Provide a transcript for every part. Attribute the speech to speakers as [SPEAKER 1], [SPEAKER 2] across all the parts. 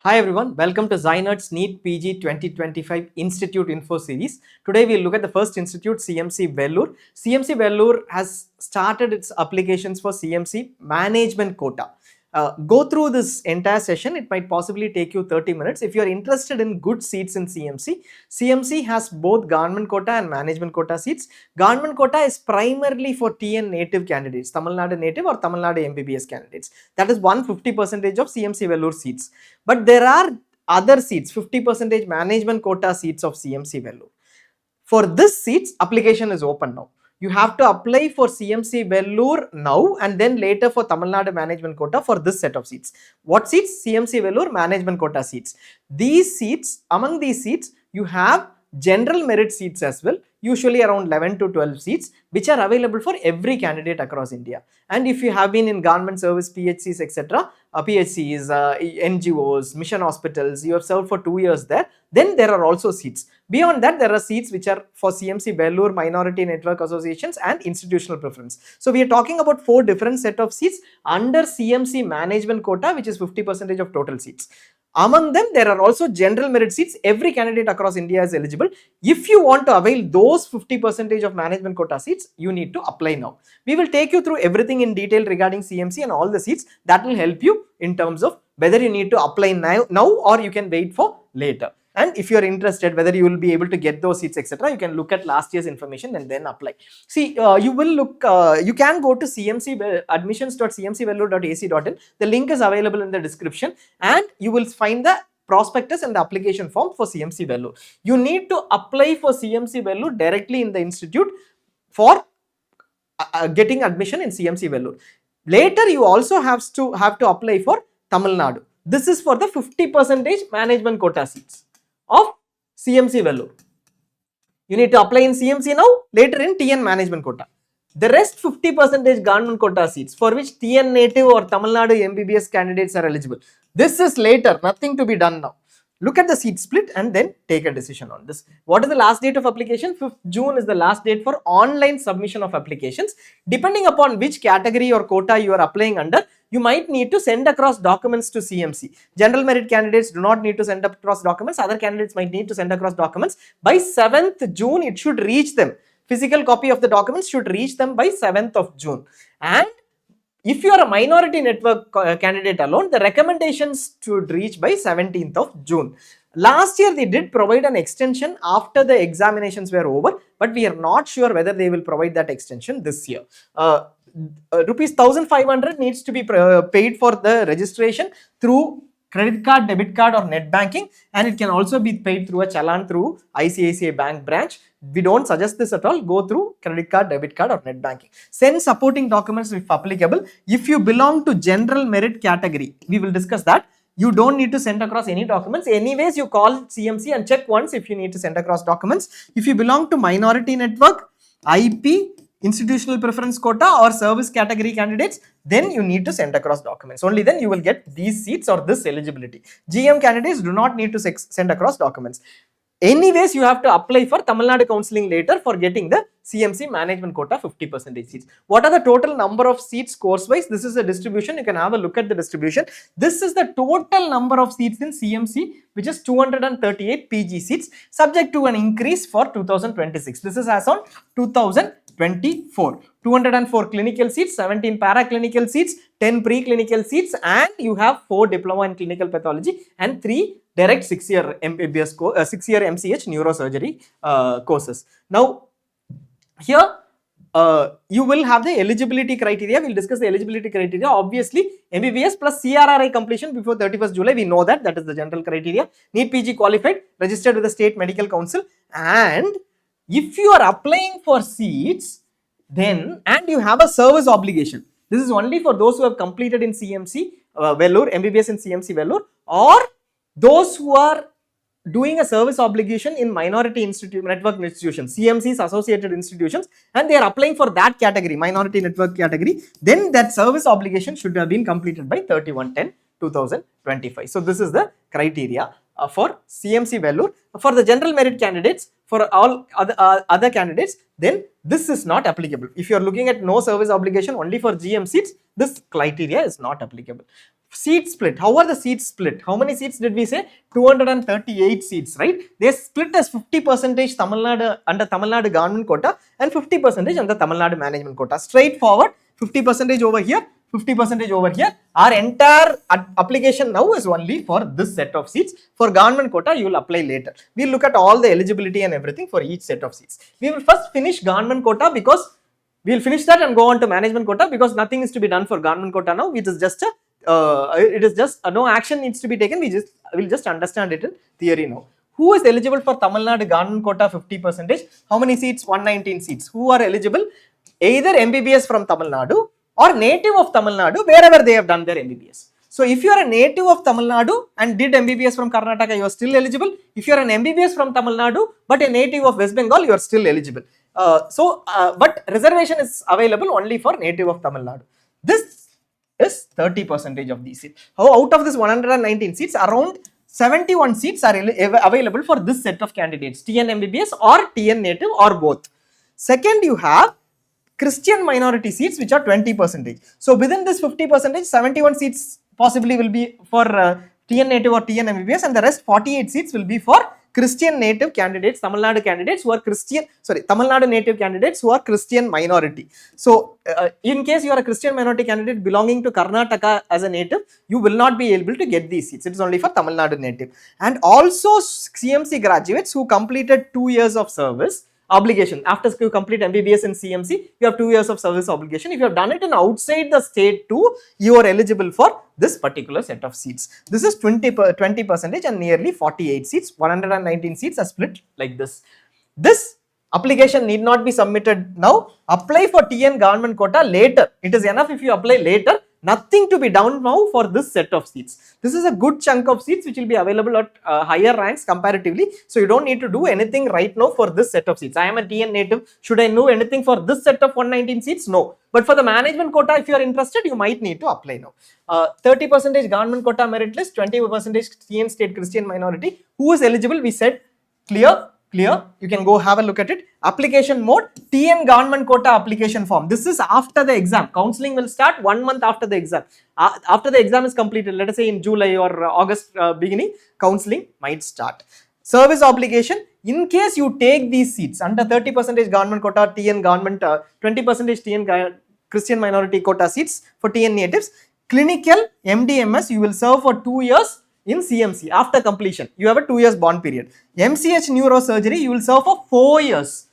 [SPEAKER 1] Hi everyone, welcome to Zynerd's NEET PG 2025 Institute Info Series. Today we'll look at the first institute, CMC Vellore. CMC Vellore has started its applications for CMC Management Quota. Go through this entire session. It might possibly take you 30 minutes. If you're interested in good seats in CMC, CMC has both government quota and management quota seats. Government quota is primarily for TN native candidates, Tamil Nadu native or Tamil Nadu MBBS candidates. That is 150% of CMC Vellore seats. But there are other seats, 50% management quota seats of CMC Vellore. For this seats, application is open now. You have to apply for CMC Vellore now and then later for Tamil Nadu management quota for this set of seats. What seats? CMC Vellore management quota seats. These seats, among these seats, you have general merit seats as well, usually around 11 to 12 seats, which are available for every candidate across India. And if you have been in government service, PHCs, etc., PHCs, NGOs, mission hospitals, you have served for 2 years there, then there are also seats. Beyond that, there are seats which are for CMC Vellore, minority network associations and institutional preference. So we are talking about 4 different set of seats under CMC management quota, which is 50% of total seats. Among them, there are also general merit seats. Every candidate across India is eligible. If you want to avail those 50% of management quota seats, you need to apply now. We will take you through everything in detail regarding CMC and all the seats. That will help you in terms of whether you need to apply now or you can wait for later. And if you are interested whether you will be able to get those seats, etc., you can look at last year's information and then apply. See, you can go to admissions.cmcvellore.ac.in. The link is available in the description and you will find the prospectus and the application form for CMC Vellore. You need to apply for CMC Vellore directly in the institute for getting admission in CMC Vellore. Later, you also have to apply for Tamil Nadu. This is for the 50% management quota seats of CMC Vellore. You need to apply in CMC now, later in TN management quota. The rest 50% government quota seats for which TN native or Tamil Nadu MBBS candidates are eligible. This is later, nothing to be done now. Look at the seat split and then take a decision on this. What is the last date of application? 5th June is the last date for online submission of applications. Depending upon which category or quota you are applying under, you might need to send across documents to CMC. General merit candidates do not need to send across documents. Other candidates might need to send across documents. By 7th June, it should reach them. Physical copy of the documents should reach them by 7th of June. And if you are a minority network candidate alone, the recommendations should reach by 17th of June. Last year, they did provide an extension after the examinations were over, but we are not sure whether they will provide that extension this year. Rupees 1,500 needs to be paid for the registration through credit card, debit card or net banking, and it can also be paid through a challan through ICICI Bank branch. We don't suggest this at all. Go through credit card, debit card or net banking. Send supporting documents if applicable. If you belong to general merit category, we will discuss that. You don't need to send across any documents. Anyways, you call CMC and check once if you need to send across documents. If you belong to minority network, IP, institutional preference quota or service category candidates, then you need to send across documents. Only then you will get these seats or this eligibility. GM candidates do not need to send across documents. Anyways, you have to apply for Tamil Nadu counselling later for getting the CMC management quota 50% seats. What are the total number of seats course wise? This is a distribution. You can have a look at the distribution. This is the total number of seats in CMC, which is 238 PG seats, subject to an increase for 2026. This is as on 2024. 204 clinical seats, 17 paraclinical seats, 10 preclinical seats, and you have 4 diploma in clinical pathology and 3 direct 6-year MBBS 6-year MCH neurosurgery courses. Now, here you will have the eligibility criteria. We'll discuss the eligibility criteria. Obviously, MBBS plus CRRI completion before 31st July. We know that is the general criteria. NEET PG qualified, registered with the State Medical Council, and if you are applying for seats, then and you have a service obligation. This is only for those who have completed in CMC Vellore, MBBS in CMC Vellore, or those who are doing a service obligation in minority network institutions, CMC's associated institutions, and they are applying for that category, minority network category, then that service obligation should have been completed by 31/10/2025. So this is the criteria for CMC Vellore. For the general merit candidates, for all other candidates, then this is not applicable. If you are looking at no service obligation only for GM seats, this criteria is not applicable. seat split. How are the seats split? How many seats did we say? 238 seats, right? They split as 50% Tamil Nadu under Tamil Nadu government quota and 50% under Tamil Nadu management quota. Straightforward, 50% over here, 50% over here. Our entire application now is only for this set of seats. For government quota, you will apply later. We'll look at all the eligibility and everything for each set of seats. We will first finish government quota because we'll finish that and go on to management quota, because nothing is to be done for government quota now. It is just no action needs to be taken. We'll just understand it in theory now. Who is eligible for Tamil Nadu government quota 50%? How many seats? 119 seats. Who are eligible? Either MBBS from Tamil Nadu or native of Tamil Nadu, wherever they have done their MBBS. So if you are a native of Tamil Nadu and did MBBS from Karnataka, you are still eligible. If you are an MBBS from Tamil Nadu but a native of West Bengal, you are still eligible. But reservation is available only for native of Tamil Nadu. This is 30% of these seats. Out of this 119 seats, around 71 seats are available for this set of candidates, TN MBBS or TN native or both. Second, you have Christian minority seats, which are 20%. So within this 50%, 71 seats possibly will be for TN native or TN MBBS, and the rest 48 seats will be for Christian native candidates, Tamil Nadu candidates who are Tamil Nadu native candidates who are Christian minority. So in case you are a Christian minority candidate belonging to Karnataka as a native, you will not be able to get these seats. It is only for Tamil Nadu native. And also CMC graduates who completed 2 years of service obligation. After you complete MBBS in CMC, you have 2 years of service obligation. If you have done it in outside the state too, you are eligible for this particular set of seats. This is 20% and nearly 48 seats. 119 seats are split like this. This application need not be submitted now. Apply for TN government quota later. It is enough if you apply later. Nothing to be done now for this set of seats. This is a good chunk of seats which will be available at higher ranks comparatively. So you don't need to do anything right now for this set of seats. I am a TN native. Should I know anything for this set of 119 seats? No. But for the management quota, if you are interested, you might need to apply now. 30% government quota merit list, 20% TN state Christian minority. Who is eligible? We said clear. You can go have a look at it. Application mode, TN government quota application form. This is after the exam. Counseling will start 1 month after the exam. After the exam is completed, let us say in July or August beginning, counseling might start. Service obligation, in case you take these seats under 30% government quota, TN government, 20% TN Christian minority quota seats for TN natives, clinical MDMS, you will serve for 2 years in CMC after completion. You have a 2 years bond period. MCH neurosurgery, you will serve for 4 years.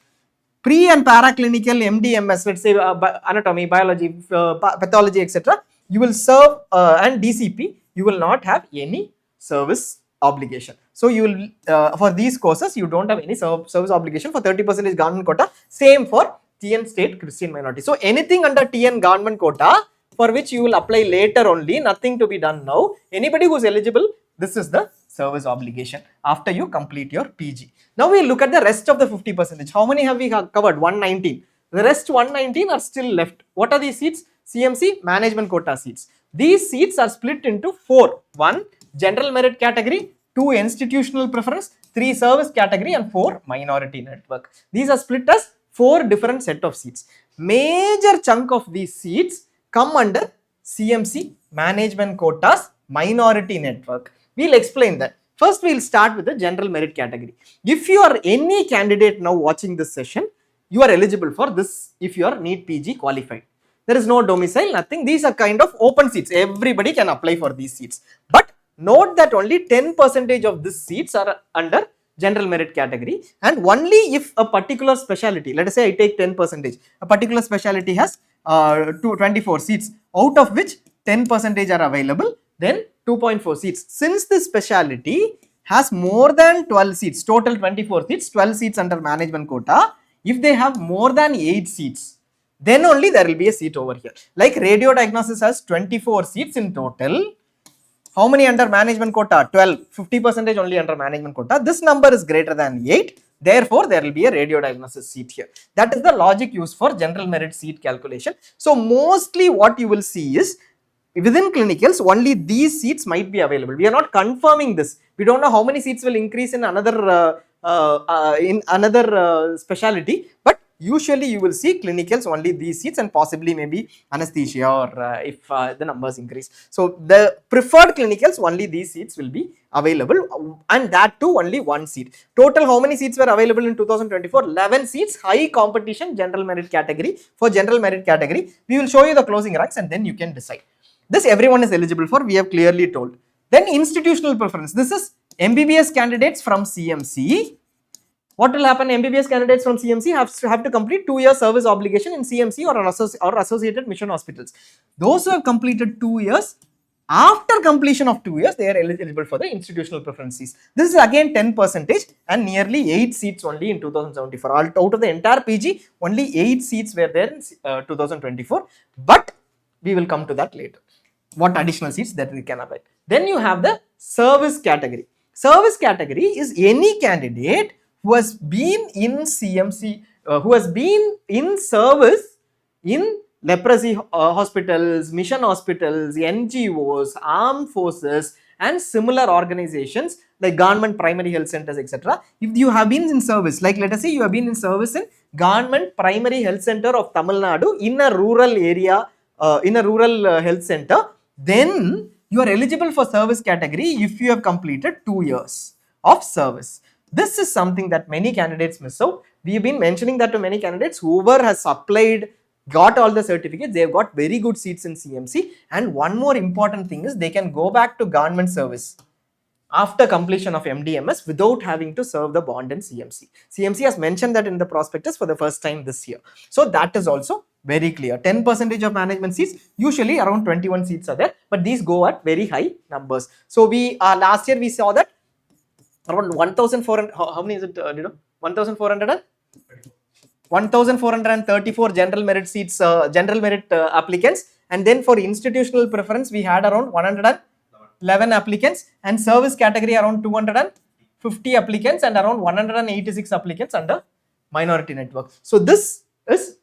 [SPEAKER 1] Pre and paraclinical MDMS, let's say anatomy, biology, pathology, etc. You will serve and DCP, you will not have any service obligation. So you will for these courses you don't have any service obligation for 30% government quota. Same for TN state Christian minority. So anything under TN government quota for which you will apply later only, nothing to be done now. Anybody who is eligible, this is the service obligation after you complete your PG. Now we look at the rest of the 50%. How many have we covered? 119. The rest 119 are still left. What are these seats? CMC management quota seats. These seats are split into 4. 1 general merit category, 2 institutional preference, 3 service category and 4 minority network. These are split as 4 different set of seats. Major chunk of these seats come under CMC management quotas minority network. We'll explain that. First, we'll start with the general merit category. If you are any candidate now watching this session, you are eligible for this if you are NEET PG qualified. There is no domicile, nothing. These are kind of open seats. Everybody can apply for these seats. But note that only 10% of these seats are under general merit category, and only if a particular specialty, let us say I take 10%, a particular specialty has 24 seats, out of which 10% are available, then 2.4 seats. Since this specialty has more than 12 seats, total 24 seats, 12 seats under management quota, if they have more than 8 seats, then only there will be a seat over here. Like radio diagnosis has 24 seats in total. How many under management quota? 12. 50% only under management quota. This number is greater than 8. Therefore, there will be a radio diagnosis seat here. That is the logic used for general merit seat calculation. So, mostly what you will see is within clinicals, only these seats might be available. We are not confirming this. We don't know how many seats will increase in another specialty, but usually you will see clinicals only these seats, and possibly maybe anesthesia or if the numbers increase. So the preferred clinicals only these seats will be available, and that too only one seat. Total how many seats were available in 2024? 11 seats, high competition general merit category. For general merit category, we will show you the closing ranks and then you can decide. This everyone is eligible for, we have clearly told. Then institutional preference. This is MBBS candidates from CMC. What will happen? MBBS candidates from CMC have to complete 2 years service obligation in CMC or associated mission hospitals. Those who have completed 2 years, after completion of 2 years, they are eligible for the institutional preferences. This is again 10% and nearly 8 seats only in 2074. Out of the entire PG, only 8 seats were there in 2024. But we will come to that later. What additional seats that we can avail. Then you have the service category. Service category is any candidate who has been in CMC, who has been in service in leprosy hospitals, mission hospitals, NGOs, armed forces and similar organizations like government primary health centers, etc. If you have been in service, like let us say you have been in service in government primary health center of Tamil Nadu in a rural area, in a rural health center, then you are eligible for service category if you have completed 2 years of service. This is something that many candidates miss out. We have been mentioning that to many candidates. Whoever has applied, got all the certificates, they have got very good seats in CMC. And one more important thing is they can go back to government service after completion of MDMS without having to serve the bond in CMC. CMC has mentioned that in the prospectus for the first time this year. So that is also very clear. 10% of management seats, usually around 21 seats are there, but these go at very high numbers. So we last year we saw that around 1,400, how many is it, 1,400? 1,434 general merit seats, general merit applicants, and then for institutional preference we had around 111 applicants, and service category around 250 applicants and around 186 applicants under minority network. So this is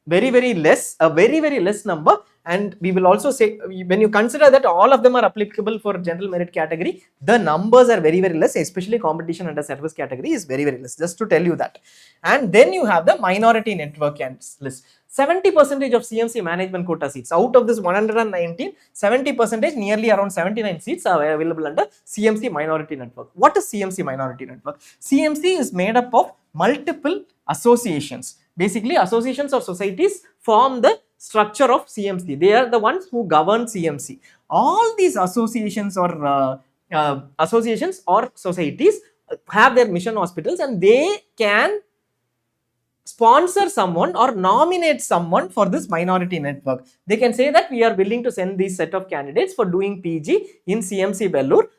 [SPEAKER 1] very less, a very less number, and we will also say when you consider that all of them are applicable for general merit category, the numbers are very less, especially competition under service category is very less, just to tell you that. And then you have the minority network list. 70% of CMC management quota seats. Out of this 119, 70%, nearly around 79 seats are available under CMC minority network. What is CMC minority network? CMC is made up of multiple associations. Basically, associations or societies form the structure of CMC. They are the ones who govern CMC. All these associations or societies have their mission hospitals, and they can sponsor someone or nominate someone for this minority network. They can say that we are willing to send these set of candidates for doing PG in CMC Vellore.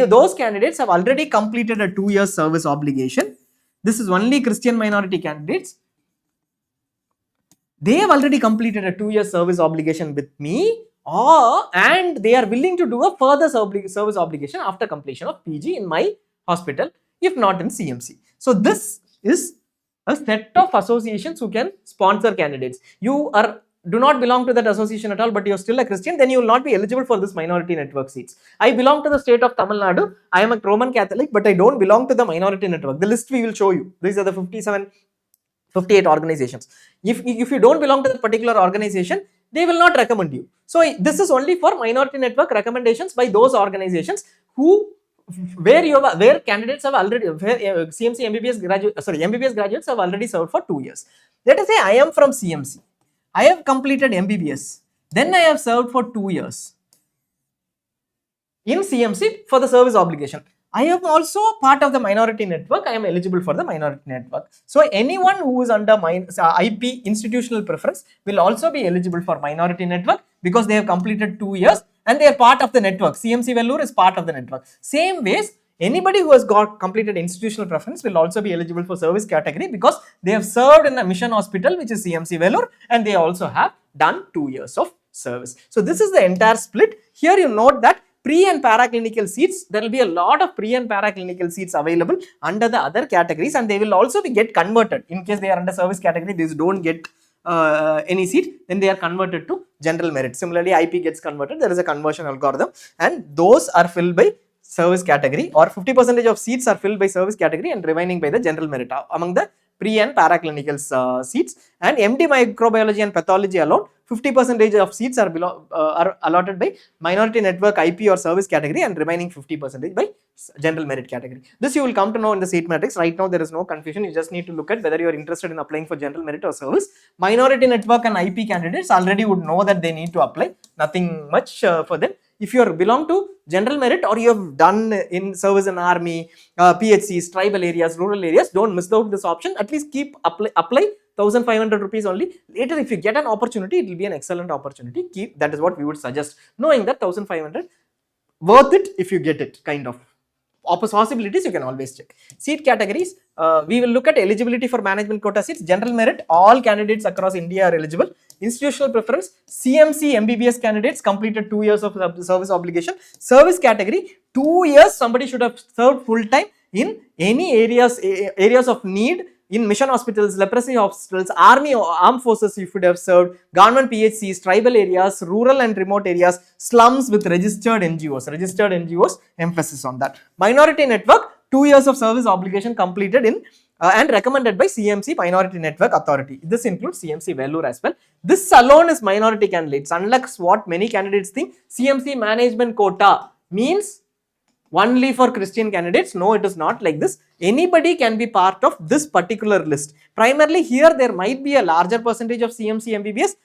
[SPEAKER 1] Those candidates have already completed a 2 year service obligation. This is only Christian minority candidates. They have already completed a 2 year service obligation with me, and they are willing to do a further service obligation after completion of PG in my hospital, if not in CMC. So this is a set of associations who can sponsor candidates. You do not belong to that association at all, but you are still a Christian, then you will not be eligible for this minority network seats. I belong to the state of Tamil Nadu. I am a Roman Catholic, but I don't belong to the minority network. The list we will show you. These are the 58 organizations. If you don't belong to that particular organization, they will not recommend you. So this is only for minority network recommendations by those organizations where candidates have already, CMC MBBS graduates have already served for 2 years. Let us say I am from CMC. I have completed MBBS. Then I have served for 2 years in CMC for the service obligation. I am also part of the minority network. I am eligible for the minority network. So anyone who is under IP institutional preference will also be eligible for minority network because they have completed 2 years and they are part of the network. CMC Vellore is part of the network. Same ways, anybody who has got completed institutional preference will also be eligible for service category because they have served in a mission hospital, which is CMC Vellore, and they also have done 2 years of service. So this is the entire split. Here you note that pre and paraclinical seats, there will be a lot of pre and paraclinical seats available under the other categories, and they will also get converted. In case they are under service category, these don't get any seat, then they are converted to general merit. Similarly, IP gets converted, there is a conversion algorithm, and those are filled by service category, or 50% of seats are filled by service category and remaining by the general merit among the pre and paraclinical seats, and MD microbiology and pathology alone 50% of seats are allotted by minority network, IP or service category, and remaining 50% by general merit category. This you will come to know in the seat matrix. Right now there is no confusion. You just need to look at whether you are interested in applying for general merit or service. Minority network and IP candidates already would know that they need to apply. Nothing much for them. If you belong to general merit or you have done in service in army, PHCs, tribal areas, rural areas, don't miss out this option. At least keep apply 1500 rupees only. Later if you get an opportunity, it will be an excellent opportunity. That is what we would suggest, knowing that 1500 worth it if you get it, kind of. Possibilities you can always check. Seat categories, we will look at eligibility for management quota seats. General merit, all candidates across India are eligible. Institutional preference, CMC MBBS candidates completed 2 years of service obligation. Service category, 2 years somebody should have served full time in any areas of need, in mission hospitals, leprosy hospitals, army or armed forces you should have served, government PHCs, tribal areas, rural and remote areas, slums with registered NGOs, emphasis on that. Minority network, 2 years of service obligation completed in and recommended by CMC Minority Network Authority. This includes CMC Vellore as well. This alone is minority candidates. Unlike what many candidates think, CMC management quota means only for Christian candidates. No, it is not like this. Anybody can be part of this particular list. Primarily here there might be a larger percentage of CMC MBBS,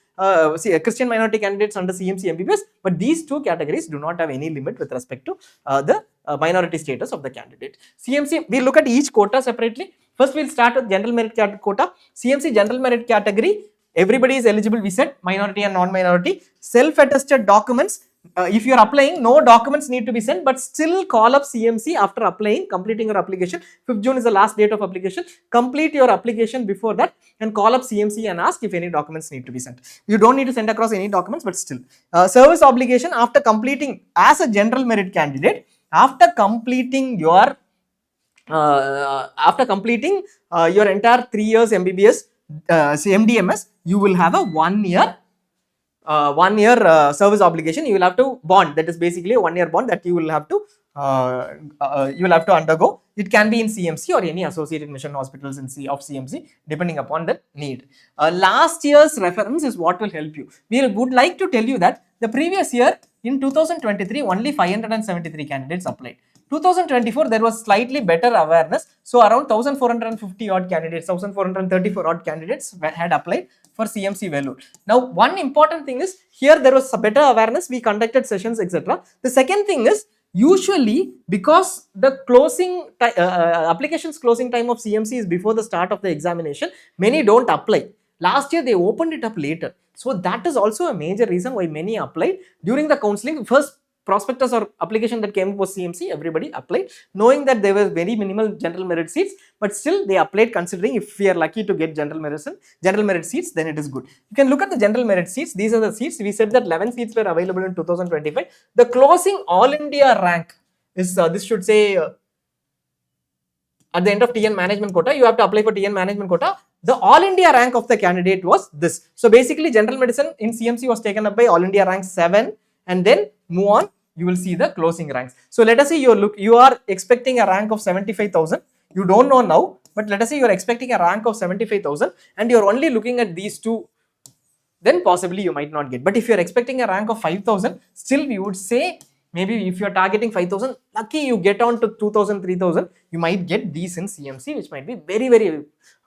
[SPEAKER 1] Christian minority candidates under CMC MBBS, but these two categories do not have any limit with respect to the minority status of the candidate. CMC, we look at each quota separately. First we'll start with general merit quota. CMC general merit category, everybody is eligible, we said, minority and non-minority. Self-attested documents, if you are applying, no documents need to be sent, but still call up CMC after applying, completing your application. 5th June is the last date of application. Complete your application before that and call up CMC and ask if any documents need to be sent. You don't need to send across any documents, but still. Service obligation, after completing as a general merit candidate, after completing your entire 3 years MBBS, MDMS, you will have a 1 year service obligation. You will have to bond, that is basically a 1 year bond that you will have to undergo. It can be in CMC or any associated mission hospitals of CMC depending upon the need. Last year's reference is what will help you. We would like to tell you that the previous year in 2023 only 573 candidates applied. 2024 there was slightly better awareness, so around 1450 odd candidates, 1434 odd candidates had applied for CMC Vellore. Now one important thing is, here there was a better awareness, we conducted sessions, etc. The second thing is, usually because the applications closing time of CMC is before the start of the examination, many don't apply. Last year they opened it up later, so that is also a major reason why many applied during the counseling. First prospectus or application that came was CMC, everybody applied, knowing that there were very minimal general merit seats, but still they applied, considering if we are lucky to get general merit seats, then it is good. You can look at the general merit seats. These are the seats. We said that 11 seats were available in 2025. The closing all India rank is, this should say at the end of TN management quota, you have to apply for TN management quota. The all India rank of the candidate was this. So basically general medicine in CMC was taken up by all India rank 7, and then move on, you will see the closing ranks. So let us say you are expecting a rank of 75,000. You don't know now, but let us say you are expecting a rank of 75,000 and you are only looking at these two, then possibly you might not get. But if you are expecting a rank of 5,000, still we would say, maybe if you are targeting 5,000, lucky you get on to 2,000, 3,000, you might get these in CMC, which might be very, very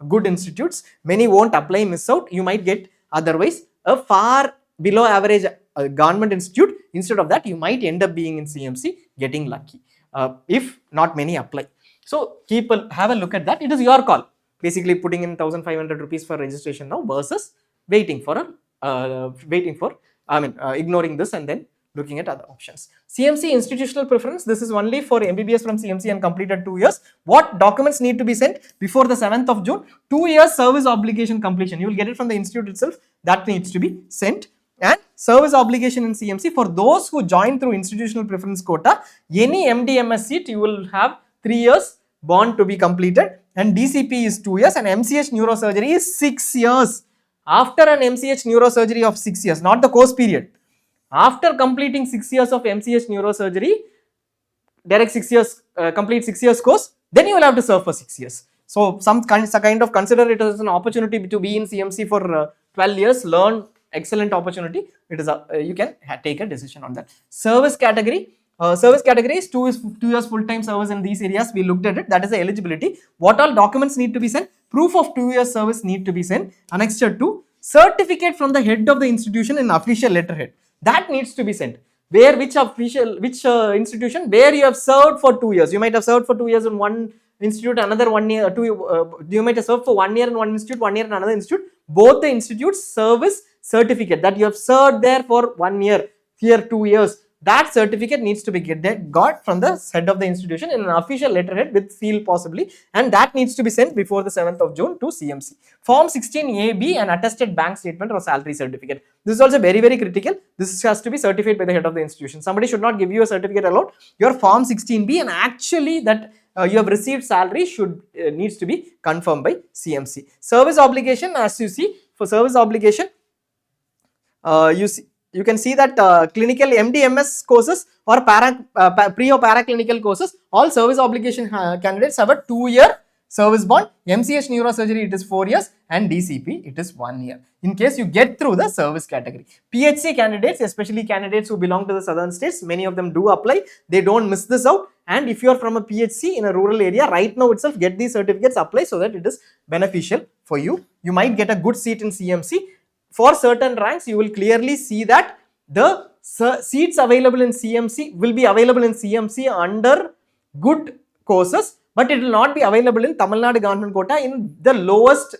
[SPEAKER 1] good institutes. Many won't apply, miss out. You might get otherwise a far below average government institute. Instead of that, you might end up being in CMC, getting lucky if not many apply. So have a look at that. It is your call. Basically putting in 1,500 rupees for registration now versus ignoring this and then looking at other options. CMC institutional preference, this is only for MBBS from CMC and completed 2 years. What documents need to be sent before the 7th of June? 2 years service obligation completion. You will get it from the institute itself. That needs to be sent. And service obligation in CMC for those who join through institutional preference quota, any MDMS seat you will have 3 years bond to be completed, and DCP is 2 years, and MCH neurosurgery is 6 years. After an MCH neurosurgery of 6 years, not the course period, after completing 6 years of MCH neurosurgery, direct 6 years, complete 6 years course, then you will have to serve for 6 years. So some kind of consider it as an opportunity to be in CMC for 12 years, learn, excellent opportunity. It is you can take a decision on that. Service category. Service category is 2 years full-time service in these areas. We looked at it. That is the eligibility. What all documents need to be sent? Proof of 2 years service need to be sent. Annexure 2, certificate from the head of the institution in official letterhead. That needs to be sent. Where which institution where you have served for 2 years. You might have served for 2 years in one institute, another 1 year, you might have served for 1 year in one institute, 1 year in another institute. Both the institutes service certificate that you have served there for 1 year, here 2 years. That certificate needs to be got from the head of the institution in an official letterhead with seal possibly, and that needs to be sent before the 7th of June to CMC. Form 16AB, an attested bank statement or salary certificate. This is also very, very critical. This has to be certified by the head of the institution. Somebody should not give you a certificate alone. Your Form 16B and actually that you have received salary should needs to be confirmed by CMC. Service obligation, as you see, for service obligation, you can see that clinical MD/MS courses or pre or paraclinical courses, all service obligation candidates have a 2-year service bond. MCH neurosurgery, it is 4 years, and DCP, it is 1 year. In case you get through the service category. PHC candidates, especially candidates who belong to the southern states, many of them do apply. They don't miss this out. And if you are from a PHC in a rural area, right now itself, get these certificates, apply so that it is beneficial for you. You might get a good seat in CMC. For certain ranks, you will clearly see that the seats available in CMC will be available in CMC under good courses, but it will not be available in Tamil Nadu government quota in the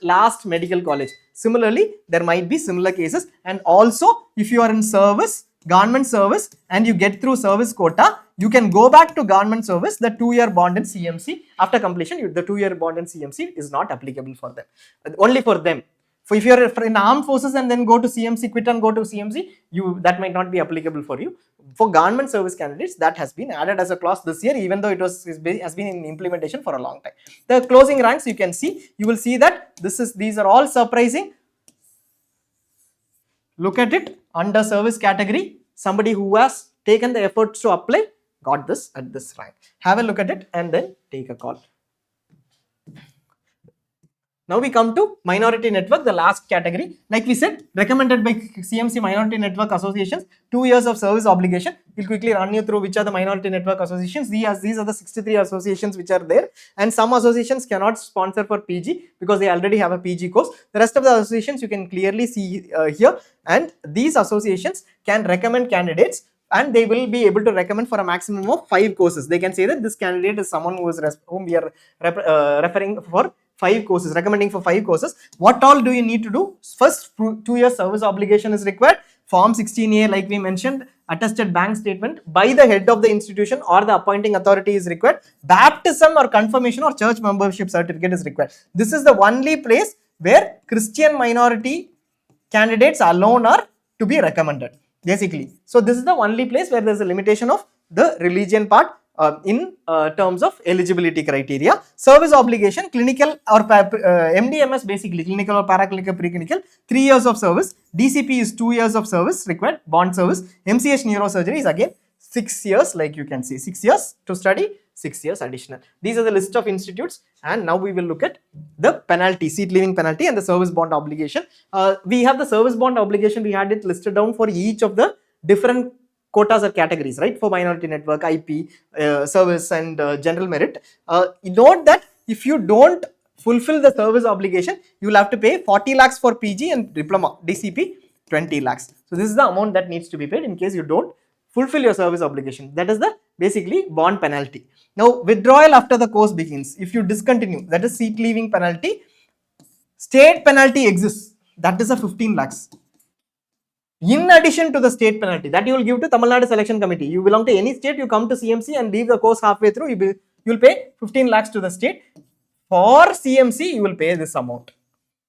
[SPEAKER 1] last medical college. Similarly, there might be similar cases. And also, if you are in service, government service, and you get through service quota, you can go back to government service. The 2-year bond in CMC, after completion, the 2-year bond in CMC is not applicable for them, only for them. So if you are in armed forces and then go to CMC, quit and go to CMC, that might not be applicable for you. For government service candidates, that has been added as a clause this year, even though it has been in implementation for a long time. The closing ranks, you can see, you will see that these are all surprising. Look at it, under service category, somebody who has taken the efforts to apply got this at this rank. Have a look at it and then take a call. Now we come to minority network, the last category. Like we said, recommended by CMC Minority Network Associations, 2 years of service obligation. We'll quickly run you through which are the minority network associations. These are the 63 associations which are there, and some associations cannot sponsor for PG because they already have a PG course. The rest of the associations you can clearly see here, and these associations can recommend candidates, and they will be able to recommend for a maximum of 5 courses. They can say that this candidate is someone whom we are referring for 5 courses, recommending for 5 courses. What all do you need to do? First, 2 years service obligation is required. Form 16A, like we mentioned, attested bank statement by the head of the institution or the appointing authority is required. Baptism or confirmation or church membership certificate is required. This is the only place where Christian minority candidates alone are to be recommended, basically. So this is the only place where there is a limitation of the religion part. In terms of eligibility criteria. Service obligation, clinical or MD/MS, basically clinical or paraclinical, preclinical, 3 years of service. DCP is 2 years of service required, bond service. MCH neurosurgery is again 6 years, like you can see, 6 years to study, 6 years additional. These are the list of institutes, and now we will look at the penalty, seat leaving penalty, and the service bond obligation. We have the service bond obligation, we had it listed down for each of the different quotas or categories, right? For minority network, IP, service, and general merit. Note that if you don't fulfill the service obligation, you will have to pay 40 lakhs for PG and diploma, DCP 20 lakhs. So this is the amount that needs to be paid in case you don't fulfill your service obligation. That is the basically bond penalty. Now withdrawal after the course begins. If you discontinue, that is seat leaving penalty. State penalty exists. That is a 15 lakhs. In addition to the state penalty that you will give to Tamil Nadu Selection Committee, you belong to any state, you come to CMC and leave the course halfway through, you will pay 15 lakhs to the state. For CMC, you will pay this amount.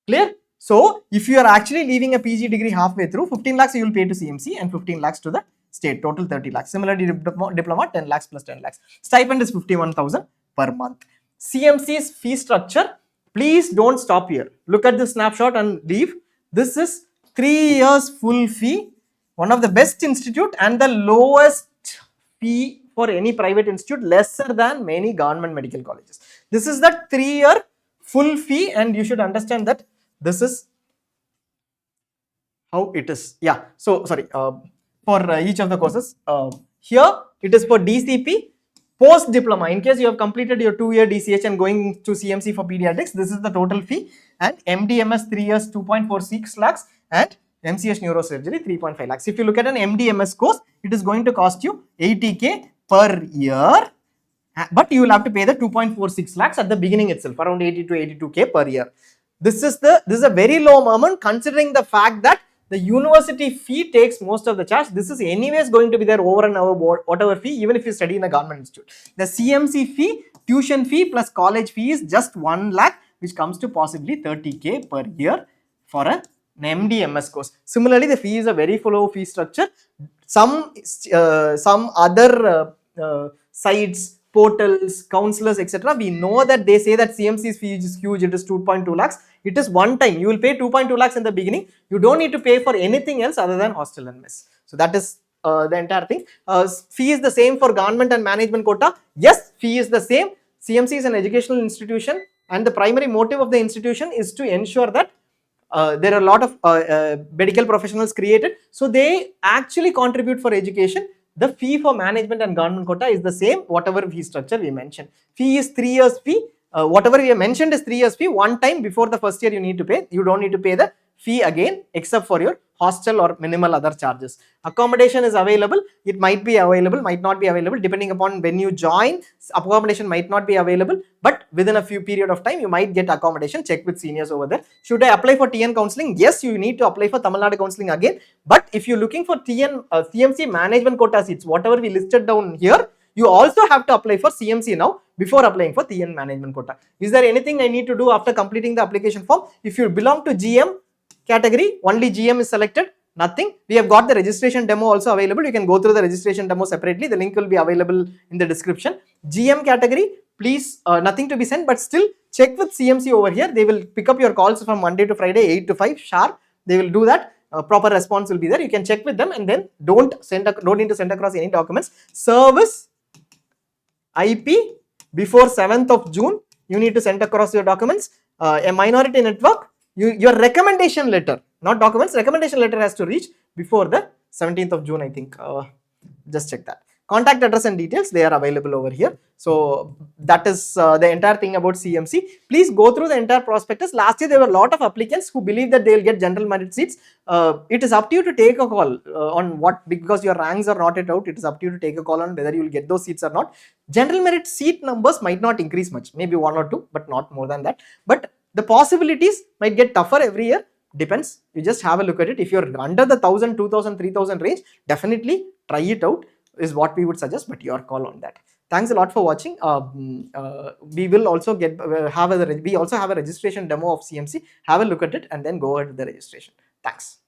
[SPEAKER 1] Clear? So, if you are actually leaving a PG degree halfway through, 15 lakhs you will pay to CMC and 15 lakhs to the state, total 30 lakhs. Similarly, diploma 10 lakhs plus 10 lakhs. Stipend is 51,000 per month. CMC's fee structure, please don't stop here. Look at the snapshot and leave. This is 3 years full fee, one of the best institute and the lowest for any private institute, lesser than many government medical colleges. This is the 3-year full fee, and you should understand that this is how it is. Yeah, so sorry, for each of the courses, here it is for DCP post diploma. In case you have completed your 2-year DCH and going to CMC for pediatrics, this is the total fee, and MDMS 3 years 2.46 lakhs and MCH neurosurgery 3.5 lakhs. If you look at an MDMS course, it is going to cost you 80k per year, but you will have to pay the 2.46 lakhs at the beginning itself, around 80 to 82k per year. This is a very low amount considering the fact that the university fee takes most of the charge. This is anyways going to be there over and over whatever fee, even if you study in a government institute. The CMC fee, tuition fee plus college fee is just 1 lakh, which comes to possibly 30k per year for an MDMS course. Similarly, the fee is a very low fee structure. Some other sites, portals, counselors, etc. we know that they say that CMC's fee is huge, it is 2.2 lakhs. It is one time. You will pay 2.2 lakhs in the beginning. You don't need to pay for anything else other than hostel and mess. So that is the entire thing. Fee is the same for government and management quota. Yes, fee is the same. CMC is an educational institution, and the primary motive of the institution is to ensure that there are a lot of medical professionals created, so they actually contribute for education. The fee for management and government quota is the same, whatever fee structure we mentioned. Fee is 3 years fee. Whatever we have mentioned is 3 years fee. One time before the first year you need to pay. You don't need to pay the fee again except for your hostel or minimal other charges. Accommodation is available. It might be available, might not be available, depending upon when you join. Accommodation might not be available, but within a few period of time you might get accommodation. Check with seniors over there. Should I apply for TN counseling? Yes, you need to apply for Tamil Nadu counseling again. But if you're looking for TN CMC management quota seats, whatever we listed down here, you also have to apply for CMC now before applying for TN management quota. Is there anything I need to do after completing the application form? If you belong to GM category, only GM is selected, nothing. We have got the registration demo also available. You can go through the registration demo separately. The link will be available in the description. GM category, please, nothing to be sent, but still check with CMC over here. They will pick up your calls from Monday to Friday, 8 to 5 sharp. They will do that. Proper response will be there. You can check with them, and then don't need to send across any documents. Service IP before 7th of June, you need to send across your documents. A minority network, your recommendation letter, not documents, recommendation letter has to reach before the 17th of June, I think. Just check that. Contact address and details, they are available over here. So that is the entire thing about CMC. Please go through the entire prospectus. Last year there were a lot of applicants who believe that they will get general merit seats. It is up to you to take a call on what, because your ranks are not yet out. It is up to you to take a call on whether you will get those seats or not. General merit seat numbers might not increase much, maybe 1 or 2, but not more than that. But the possibilities might get tougher every year. Depends. You just have a look at it. If you're under the 1000, 2000, 3000 range, definitely try it out is what we would suggest, but your call on that. Thanks a lot for watching. We will also we also have a registration demo of CMC. Have a look at it and then go ahead with the registration. Thanks.